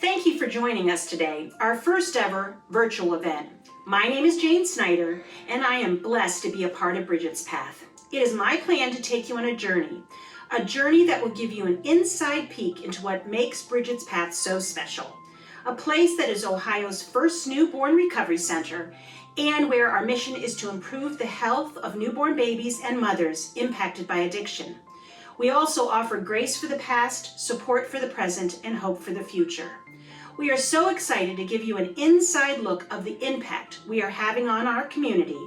Thank you for joining us today, our first ever virtual event. My name is Jane Snyder, and I am blessed to be a part of Bridget's Path. It is my plan to take you on a journey that will give you an inside peek into what makes Bridget's Path so special. A place that is Ohio's first newborn recovery center, and where our mission is to improve the health of newborn babies and mothers impacted by addiction. We also offer grace for the past, support for the present, and hope for the future. We are so excited to give you an inside look of the impact we are having on our community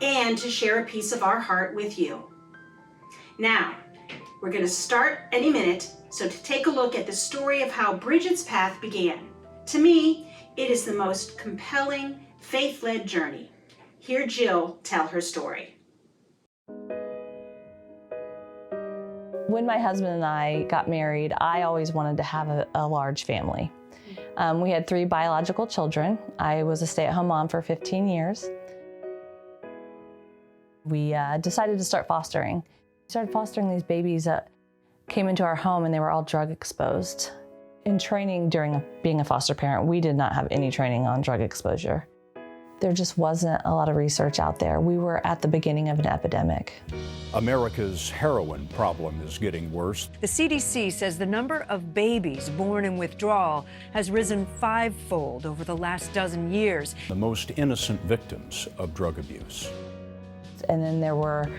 and to share a piece of our heart with you. Now, we're going to start any minute, so to take a look at the story of how Bridget's Path began. To me, it is the most compelling, faith-led journey. Hear Jill tell her story. When my husband and I got married, I always wanted to have a large family. We had 3 biological children. I was a stay-at-home mom for 15 years. We decided to start fostering. We started fostering these babies that came into our home and they were all drug exposed. In training during being a foster parent, we did not have any training on drug exposure. There just wasn't a lot of research out there. We were at the beginning of an epidemic. America's heroin problem is getting worse. The CDC says the number of babies born in withdrawal has risen 5-fold over the last dozen years. The most innocent victims of drug abuse. And then there were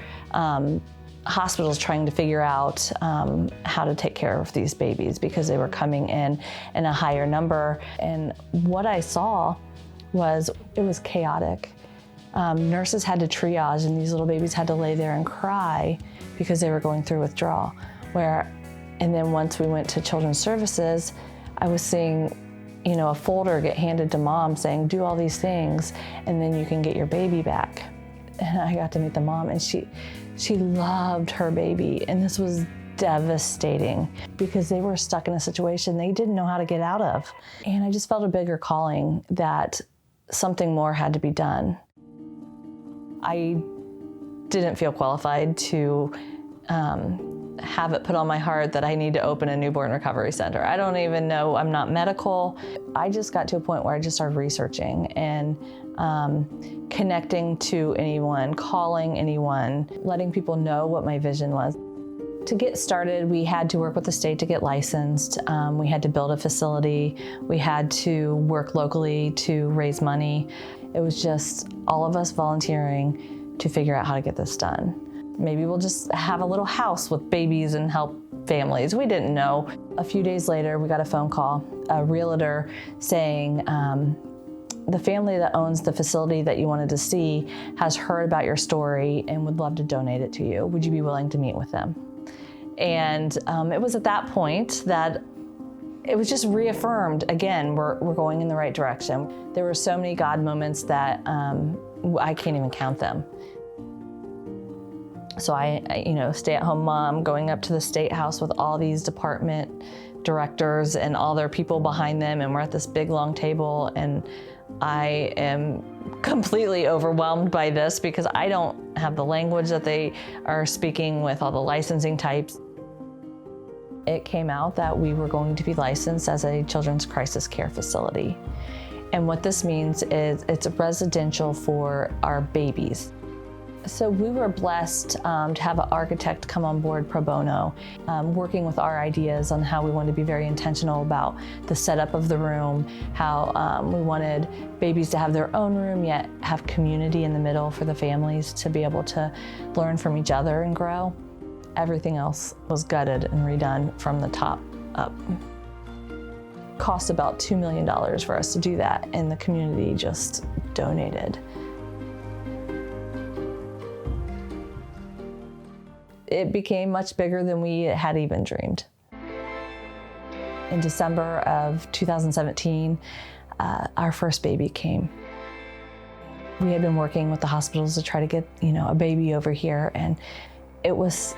hospitals trying to figure out how to take care of these babies because they were coming in a higher number. And what I saw was it was chaotic. Nurses had to triage, and these little babies had to lay there and cry because they were going through withdrawal. And then once we went to Children's Services, I was seeing, a folder get handed to mom saying, do all these things, and then you can get your baby back. And I got to meet the mom, and she loved her baby, and this was devastating because they were stuck in a situation they didn't know how to get out of. And I just felt a bigger calling that something more had to be done. I didn't feel qualified to have it put on my heart that I need to open a newborn recovery center. I don't even know, I'm not medical. I just got to a point where I just started researching and connecting to anyone, calling anyone, letting people know what my vision was. To get started, we had to work with the state to get licensed. We had to build a facility. We had to work locally to raise money. It was just all of us volunteering to figure out how to get this done. Maybe we'll just have a little house with babies and help families. We didn't know. A few days later, we got a phone call, a realtor saying, the family that owns the facility that you wanted to see has heard about your story and would love to donate it to you. Would you be willing to meet with them? And it was at that point that it was just reaffirmed, again, we're going in the right direction. There were so many God moments that I can't even count them. So I stay-at-home mom, going up to the State House with all these department directors and all their people behind them, and we're at this big long table, and I am completely overwhelmed by this because I don't have the language that they are speaking with, all the licensing types. It came out that we were going to be licensed as a children's crisis care facility. And what this means is it's residential for our babies. So we were blessed to have an architect come on board pro bono, working with our ideas on how we wanted to be very intentional about the setup of the room, how we wanted babies to have their own room, yet have community in the middle for the families to be able to learn from each other and grow. Everything else was gutted and redone from the top up. Cost about $2 million for us to do that, and the community just donated. It became much bigger than we had even dreamed. In December of 2017, our first baby came. We had been working with the hospitals to try to get, a baby over here, and it was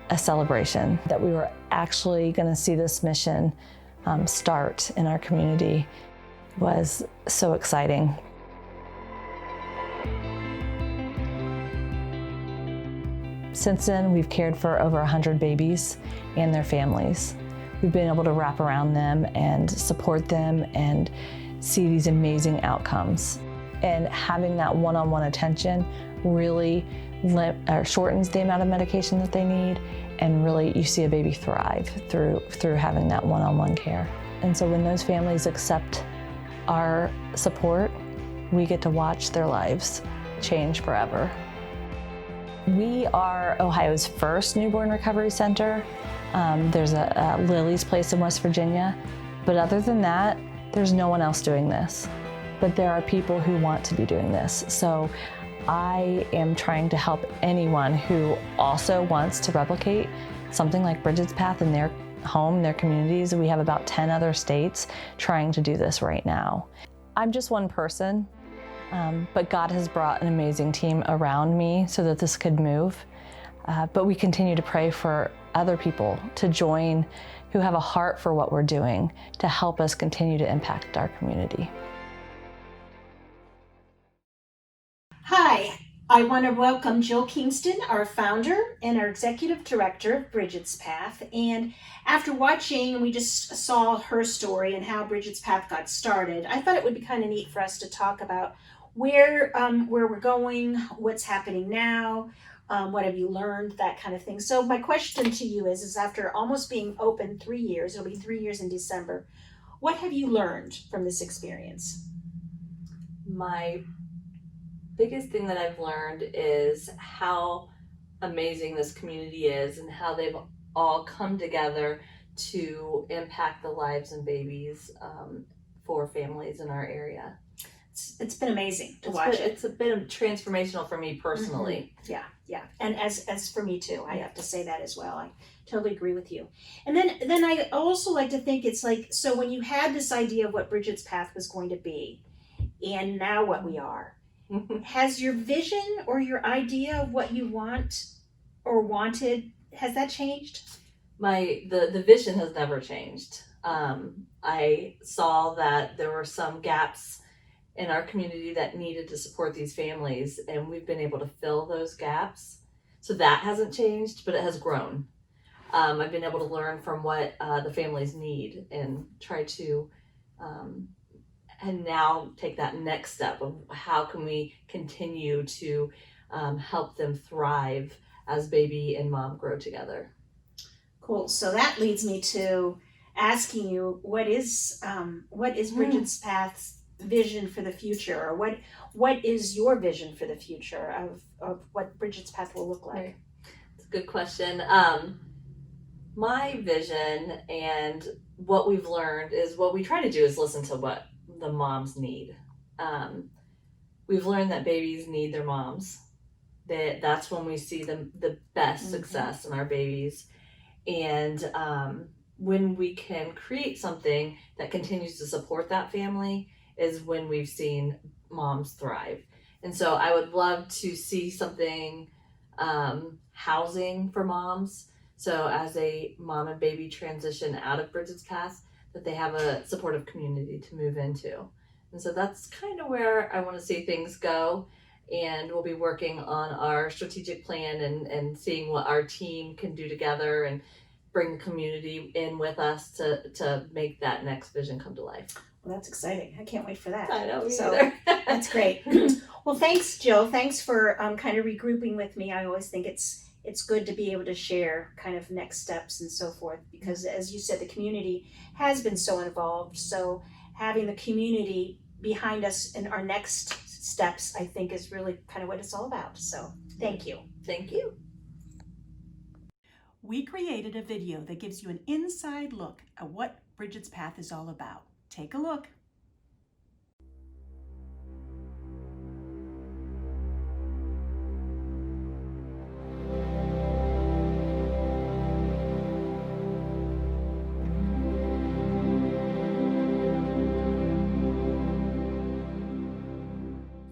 a celebration that we were actually going to see this mission start in our community. It was so exciting. Since then, we've cared for over 100 babies and their families. we've been able to wrap around them and support them and see these amazing outcomes. And having that one-on-one attention really shortens the amount of medication that they need, and really you see a baby thrive through having that one-on-one care. And so when those families accept our support, we get to watch their lives change forever. We are Ohio's first newborn recovery center. There's a Lily's Place in West Virginia, but other than that, there's no one else doing this. But there are people who want to be doing this. So I am trying to help anyone who also wants to replicate something like Brigid's Path in their home, their communities. We have about 10 other states trying to do this right now. I'm just one person, but God has brought an amazing team around me so that this could move. But we continue to pray for other people to join who have a heart for what we're doing to help us continue to impact our community. Hi, I want to welcome Jill Kingston, our founder and our executive director of Brigid's Path. And after watching, we just saw her story and how Brigid's Path got started. I thought it would be kind of neat for us to talk about where we're going, what's happening now, what have you learned, that kind of thing. So my question to you is after almost being open 3 years, it'll be 3 years in December, what have you learned from this experience? My biggest thing that I've learned is how amazing this community is and how they've all come together to impact the lives and babies for families in our area. It's been amazing to watch it. It's been transformational for me personally. Mm-hmm. Yeah. And as for me too, I have to say that as well. I totally agree with you. And then I also like to think it's like, so when you had this idea of what Brigid's Path was going to be, and now what we are, has your vision or your idea of what you want or wanted, has that changed? The vision has never changed. I saw that there were some gaps in our community that needed to support these families, and we've been able to fill those gaps. So that hasn't changed, but it has grown. I've been able to learn from what the families need and try to and now take that next step of how can we continue to help them thrive as baby and mom grow together. Cool. So that leads me to asking you, what is Brigid's Path's vision for the future, or what is your vision for the future of what Brigid's Path will look like? It's a good question. My vision and what we've learned is what we try to do is listen to what the moms need. We've learned that babies need their moms. That's when we see the best success in our babies. And when we can create something that continues to support that family is when we've seen moms thrive. And so I would love to see something, housing for moms. So as a mom and baby transition out of Brigid's Path, that they have a supportive community to move into. And so that's kind of where I want to see things go. And we'll be working on our strategic plan and seeing what our team can do together and bring the community in with us to make that next vision come to life. Well, that's exciting. I can't wait for that. I know, so that's great. Well, thanks, Jill. Thanks for kind of regrouping with me. I always think it's good to be able to share kind of next steps and so forth, because as you said, the community has been so involved. So having the community behind us in our next steps, I think, is really kind of what it's all about. So thank you. Thank you. We created a video that gives you an inside look at what Brigid's Path is all about. Take a look.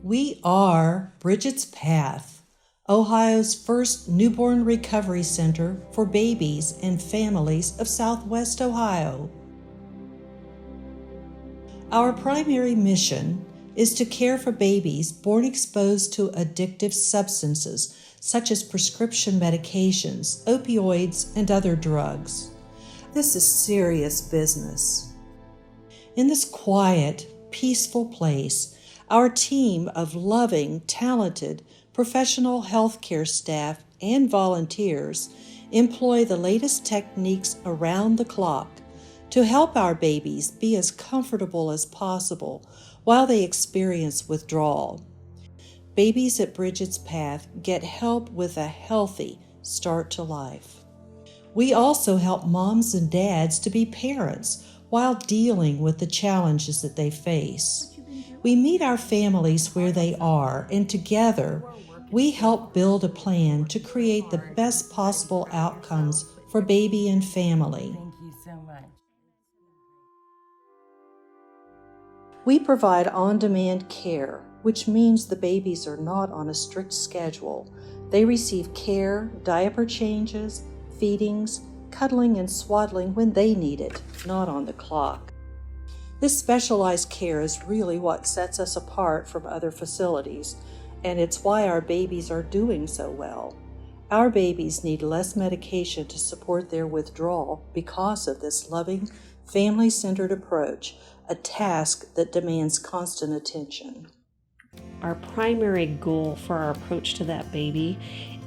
We are Brigid's Path, Ohio's first newborn recovery center for babies and families of Southwest Ohio. Our primary mission is to care for babies born exposed to addictive substances such as prescription medications, opioids, and other drugs. This is serious business. In this quiet, peaceful place, our team of loving, talented, professional healthcare staff and volunteers employ the latest techniques around the clock to help our babies be as comfortable as possible while they experience withdrawal. Babies at Brigid's Path get help with a healthy start to life. We also help moms and dads to be parents while dealing with the challenges that they face. We meet our families where they are, and together we help build a plan to create the best possible outcomes for baby and family. Thank you so much. We provide on-demand care, which means the babies are not on a strict schedule. They receive care, diaper changes, feedings, cuddling, and swaddling when they need it, not on the clock. This specialized care is really what sets us apart from other facilities, and it's why our babies are doing so well. Our babies need less medication to support their withdrawal because of this loving, family-centered approach, a task that demands constant attention. Our primary goal for our approach to that baby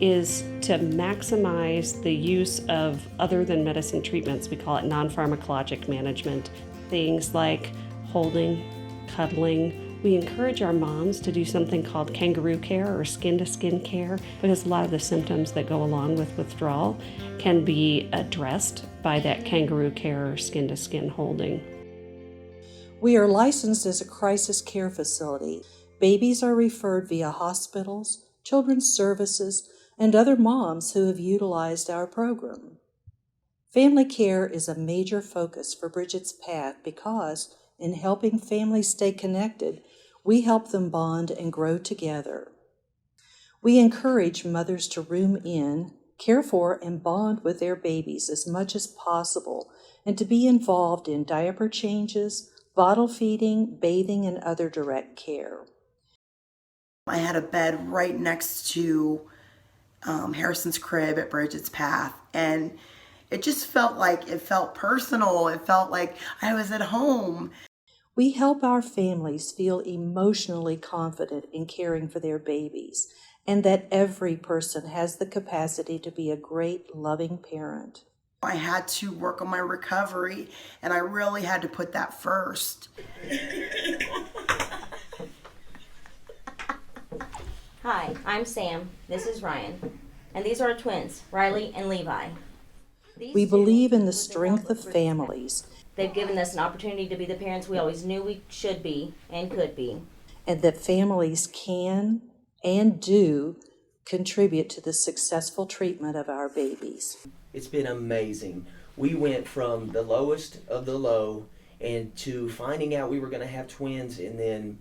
is to maximize the use of other than medicine treatments. We call it non-pharmacologic management. Things like holding, cuddling. We encourage our moms to do something called kangaroo care or skin-to-skin care, because a lot of the symptoms that go along with withdrawal can be addressed by that kangaroo care or skin-to-skin holding. We are licensed as a crisis care facility. Babies are referred via hospitals, children's services, and other moms who have utilized our program. Family care is a major focus for Brigid's Path because, in helping families stay connected, we help them bond and grow together. We encourage mothers to room in, care for, and bond with their babies as much as possible, and to be involved in diaper changes, bottle feeding, bathing, and other direct care. I had a bed right next to Harrison's crib at Brigid's Path, and it just felt personal. It felt like I was at home. We help our families feel emotionally confident in caring for their babies, and that every person has the capacity to be a great, loving parent. I had to work on my recovery, and I really had to put that first. Hi, I'm Sam. This is Ryan. And these are our twins, Riley and Levi. We believe in the strength of families. They've given us an opportunity to be the parents we always knew we should be and could be. And that families can and do contribute to the successful treatment of our babies. It's been amazing. We went from the lowest of the low and to finding out we were going to have twins, and then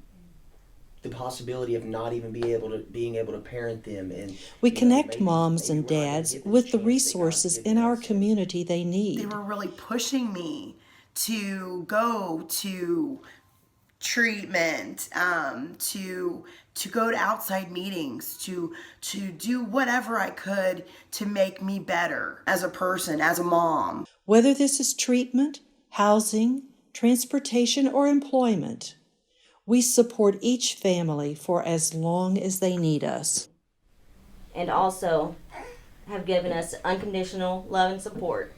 the possibility of not even being able to parent them. And we connect moms and dads with the resources in our community they need. They were really pushing me to go to treatment, to go to outside meetings, to do whatever I could to make me better as a person, as a mom. Whether this is treatment, housing, transportation, or employment, we support each family for as long as they need us. And also have given us unconditional love and support.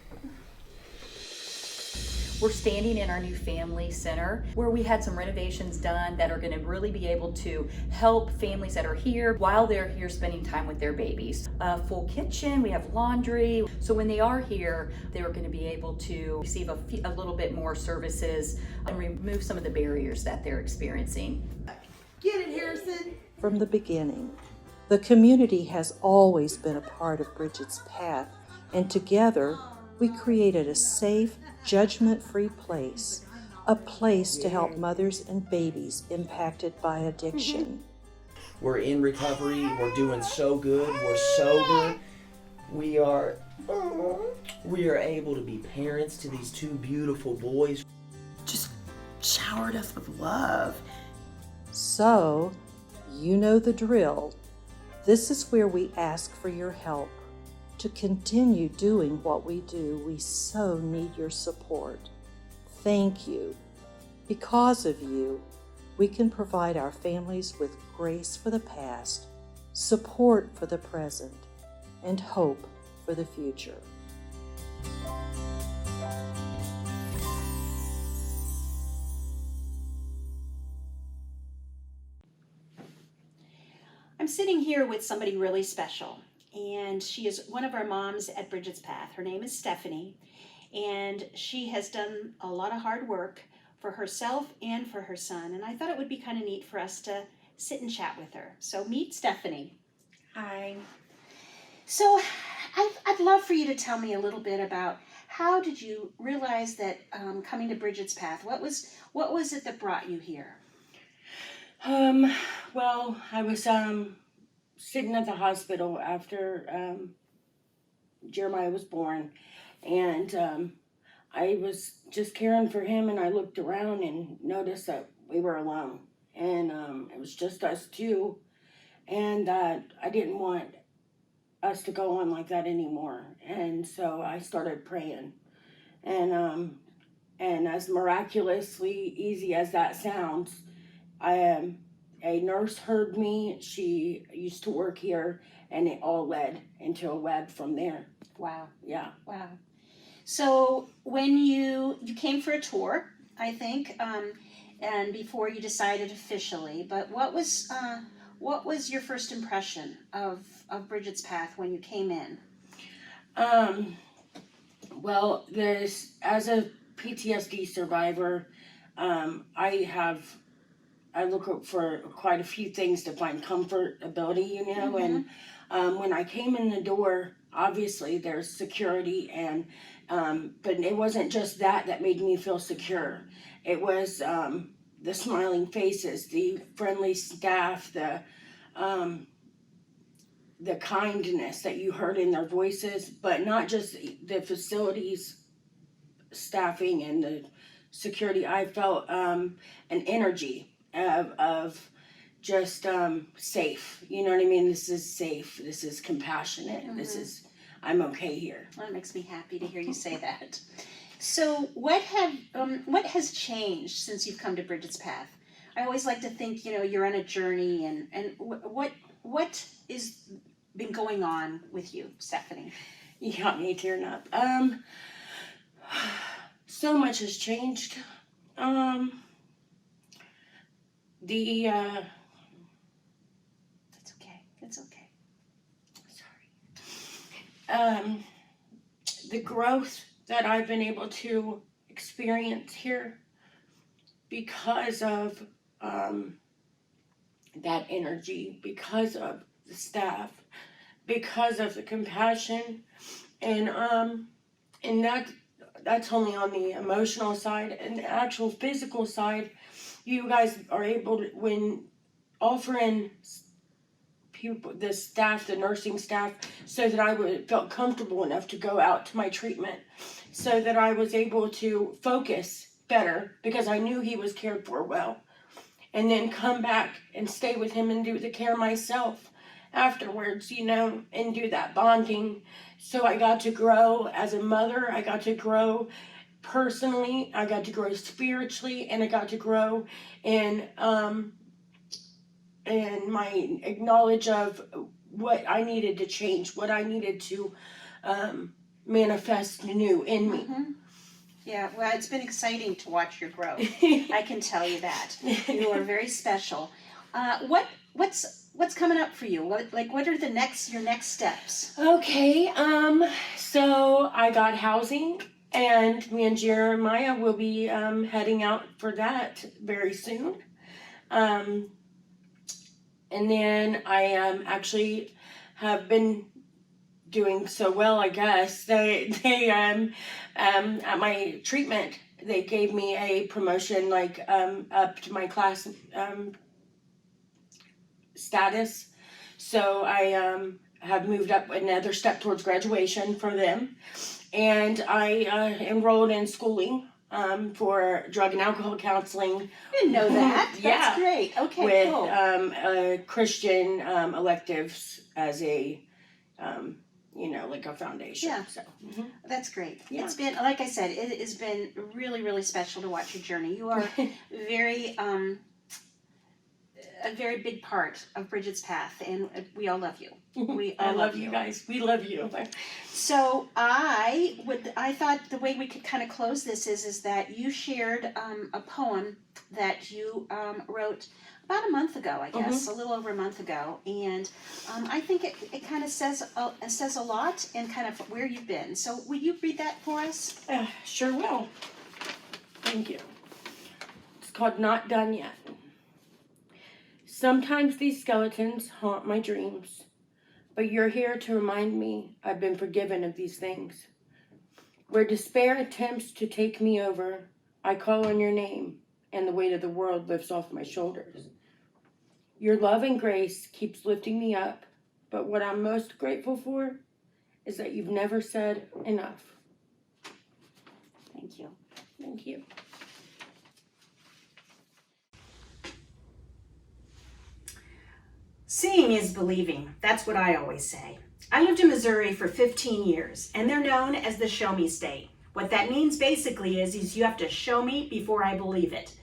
We're standing in our new family center where we had some renovations done that are going to really be able to help families that are here while they're here spending time with their babies. A full kitchen, we have laundry. So when they are here, they're going to be able to receive a little bit more services and remove some of the barriers that they're experiencing. Get it, Harrison? From the beginning, the community has always been a part of Brigid's Path, and together we created a safe, judgment-free place, a place to help mothers and babies impacted by addiction. We're in recovery. We're doing so good. We're sober. We are able to be parents to these two beautiful boys. Just showered us with love. So, you know the drill. This is where we ask for your help To continue doing what we do, we so need your support. Thank you. Because of you, we can provide our families with grace for the past, support for the present, and hope for the future. I'm sitting here with somebody really special, and she is one of our moms at Bridget's Path. Her name is Stephanie, and she has done a lot of hard work for herself and for her son, and I thought it would be kind of neat for us to sit and chat with her. So meet Stephanie. Hi. So I'd love for you to tell me a little bit about how did you realize that coming to Bridget's Path, what was it that brought you here? Well, I was sitting at the hospital after Jeremiah was born, and I was just caring for him, and I looked around and noticed that we were alone, and it was just us two, and that I didn't want us to go on like that anymore, and so I started praying, and as miraculously easy as that sounds, a nurse heard me. She used to work here, and it all led into a web from there. Wow. Yeah. Wow. So when you came for a tour, I think, and before you decided officially, but what was your first impression of Bridget's Path when you came in? Well, as a PTSD survivor, I look for quite a few things to find comfortability, and when I came in the door, obviously there's security, and but it wasn't just that made me feel secure. It was the smiling faces, the friendly staff, the kindness that you heard in their voices, but not just the facilities staffing and the security. I felt an energy of just safe. You know what I mean? This is safe. This is compassionate. I'm okay here. Well, it makes me happy to hear you say that. So what has changed since you've come to Bridget's Path? I always like to think, you're on a journey, and what is been going on with you, Stephanie? You got me tearing up. So much has changed. That's okay. Sorry. The growth that I've been able to experience here because of that energy, because of the staff, because of the compassion, and that's only on the emotional side. And the actual physical side, you guys are able to, when offering people, the staff, the nursing staff, so that I felt comfortable enough to go out to my treatment, so that I was able to focus better because I knew he was cared for well, and then come back and stay with him and do the care myself afterwards, and do that bonding. So I got to grow as a mother, I got to grow personally, I got to grow spiritually, and I got to grow in my knowledge of what I needed to change, what I needed to manifest new in me. Yeah, well, it's been exciting to watch your growth. I can tell you that. You are very special. What's coming up for you? What are your next steps? Okay, so I got housing, and me and Jeremiah will be heading out for that very soon. And then I actually have been doing so well, I guess. They at my treatment, they gave me a promotion, up to my class status. So I have moved up another step towards graduation for them, and I enrolled in schooling for drug and alcohol counseling. I didn't know that. Yeah. That's great. Okay, with cool. Christian electives as a like a foundation. Yeah. So. That's great. Yeah. It's been, like I said, it has been really, really special to watch your journey. You are very, a very big part of Bridget's path, and we all love you. We all I love you guys. We love you. So I thought the way we could kind of close this is that you shared a poem that you wrote about a month ago, I guess, a little over a month ago, and I think it kind of says a lot and kind of where you've been. So will you read that for us? Sure will. Thank you. It's called Not Done Yet. Sometimes these skeletons haunt my dreams, but you're here to remind me I've been forgiven of these things. Where despair attempts to take me over, I call on your name, and the weight of the world lifts off my shoulders. Your love and grace keeps lifting me up, but what I'm most grateful for is that you've never said enough. Thank you. Thank you. Seeing is believing. That's what I always say. I lived in Missouri for 15 years, and they're known as the show me state. What that means basically is you have to show me before I believe it.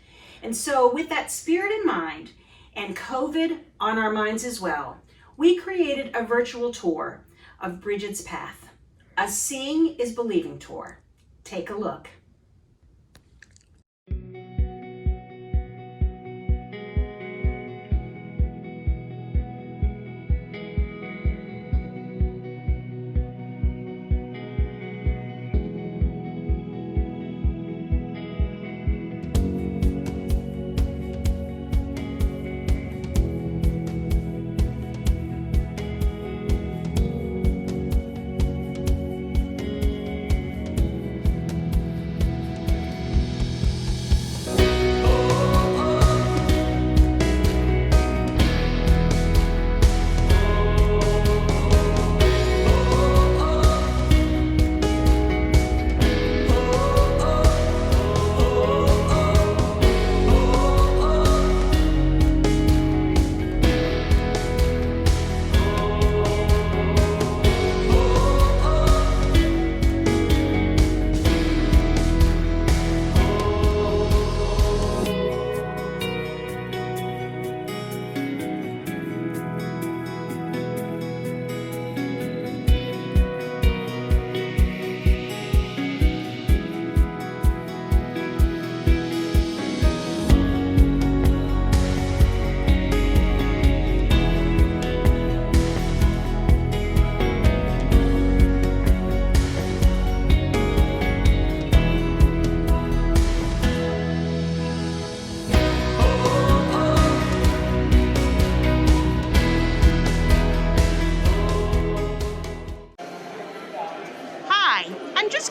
And so with that spirit in mind, and COVID on our minds as well, we created a virtual tour of Bridget's Path, a Seeing is Believing tour. Take a look.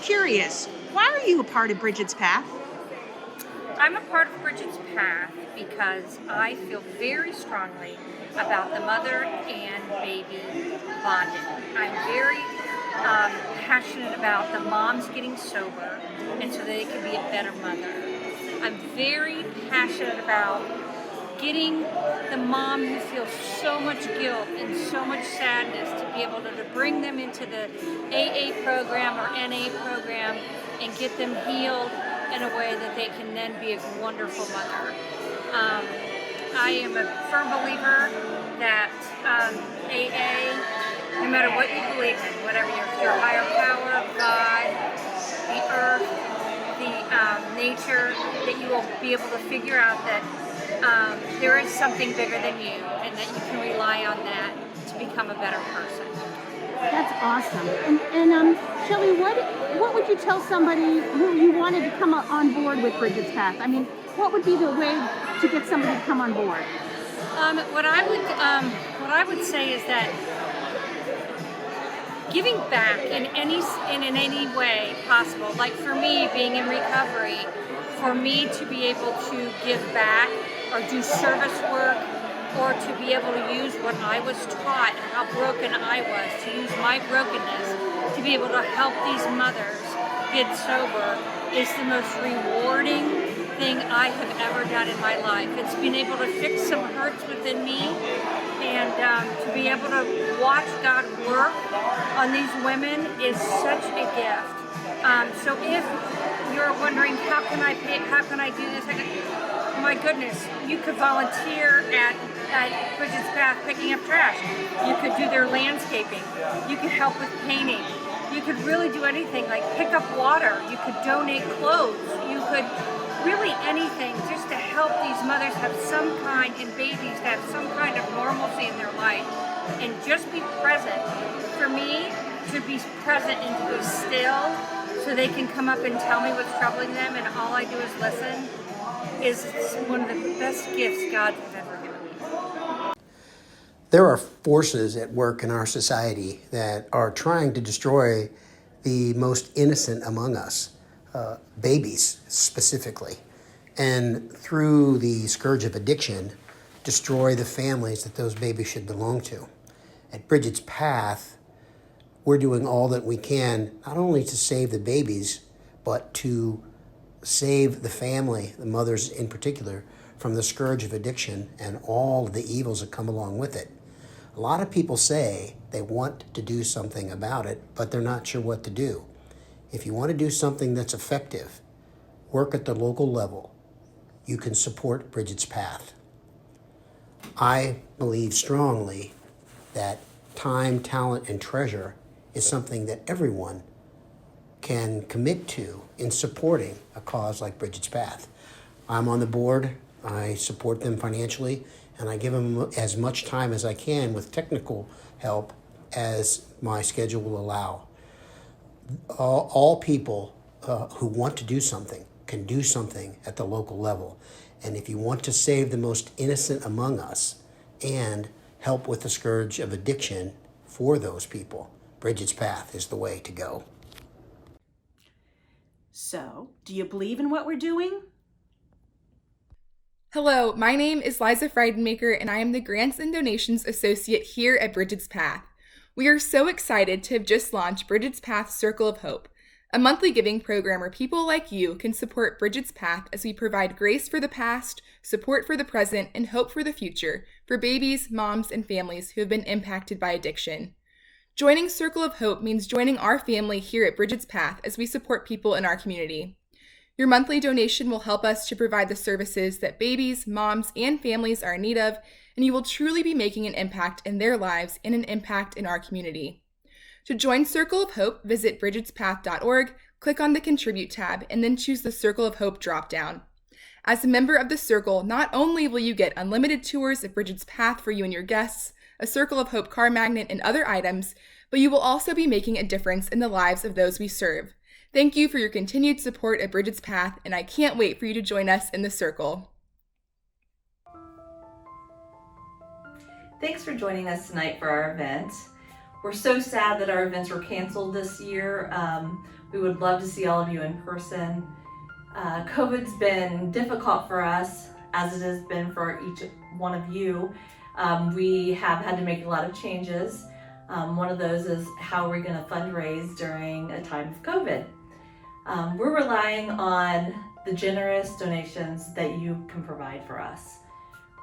Curious, why are you a part of Bridget's Path? I'm a part of Bridget's Path because I feel very strongly about the mother and baby bonding. I'm very passionate about the moms getting sober and so they can be a better mother. I'm very passionate about getting the mom who feels so much guilt and so much sadness to be able to bring them into the AA program or NA program and get them healed in a way that they can then be a wonderful mother. I am a firm believer that AA, no matter what you believe in, whatever your higher power, God, the earth, the nature, that you will be able to figure out that there is something bigger than you and that you can rely on that to become a better person. That's awesome. And Shelley, what would you tell somebody who you wanted to come on board with Bridget's Path? I mean, what would be the way to get somebody to come on board? What I would say is that giving back in any way possible, like for me being in recovery, for me to be able to give back or do service work or to be able to use what I was taught and how broken I was, to use my brokenness to be able to help these mothers get sober is the most rewarding thing I have ever done in my life. It's been able to fix some hurts within me, and to be able to watch God work on these women is such a gift. So if you're wondering how can I do this, my goodness, you could volunteer at Bridget's Path picking up trash. You could do their landscaping. You could help with painting. You could really do anything, like pick up water. You could donate clothes. You could really anything just to help these mothers have some kind, and babies to have some kind of normalcy in their life. And just be present. For me, to be present and to be still so they can come up and tell me what's troubling them, and all I do is listen, is one of the best gifts God has ever given me. There are forces at work in our society that are trying to destroy the most innocent among us, babies specifically, and through the scourge of addiction, destroy the families that those babies should belong to. At Brigid's Path, we're doing all that we can, not only to save the babies, but to save the family, the mothers in particular, from the scourge of addiction and all of the evils that come along with it. A lot of people say they want to do something about it, but they're not sure what to do. If you want to do something that's effective, work at the local level. You can support Brigid's Path. I believe strongly that time, talent, and treasure is something that everyone can commit to in supporting a cause like Brigid's Path. I'm on the board, I support them financially, and I give them as much time as I can with technical help as my schedule will allow. All people who want to do something can do something at the local level. And if you want to save the most innocent among us and help with the scourge of addiction for those people, Brigid's Path is the way to go. So, do you believe in what we're doing? Hello, my name is Liza Friedenmaker, and I am the Grants and Donations Associate here at Brigid's Path. We are so excited to have just launched Brigid's Path Circle of Hope, a monthly giving program where people like you can support Brigid's Path as we provide grace for the past, support for the present, and hope for the future for babies, moms, and families who have been impacted by addiction. Joining Circle of Hope means joining our family here at Brigid's Path as we support people in our community. Your monthly donation will help us to provide the services that babies, moms, and families are in need of, and you will truly be making an impact in their lives and an impact in our community. To join Circle of Hope, visit brigidspath.org, click on the Contribute tab, and then choose the Circle of Hope dropdown. As a member of the Circle, not only will you get unlimited tours of Brigid's Path for you and your guests, a Circle of Hope car magnet, and other items, but you will also be making a difference in the lives of those we serve. Thank you for your continued support at Brigid's Path, and I can't wait for you to join us in the Circle. Thanks for joining us tonight for our event. We're so sad that our events were canceled this year. We would love to see all of you in person. COVID's been difficult for us, as it has been for each one of you. We have had to make a lot of changes. One of those is how we're going to fundraise during a time of COVID. We're relying on the generous donations that you can provide for us.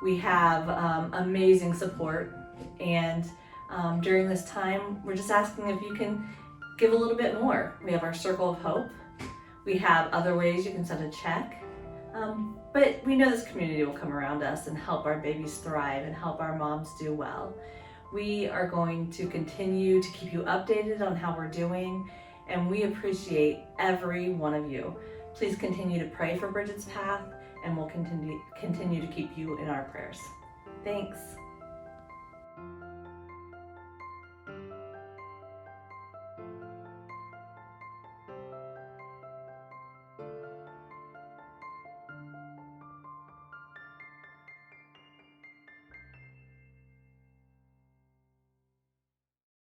We have amazing support, and during this time, we're just asking if you can give a little bit more. We have our Circle of Hope. We have other ways you can send a check. But we know this community will come around us and help our babies thrive and help our moms do well. We are going to continue to keep you updated on how we're doing, and we appreciate every one of you. Please continue to pray for Brigid's Path, and we'll continue to keep you in our prayers. Thanks.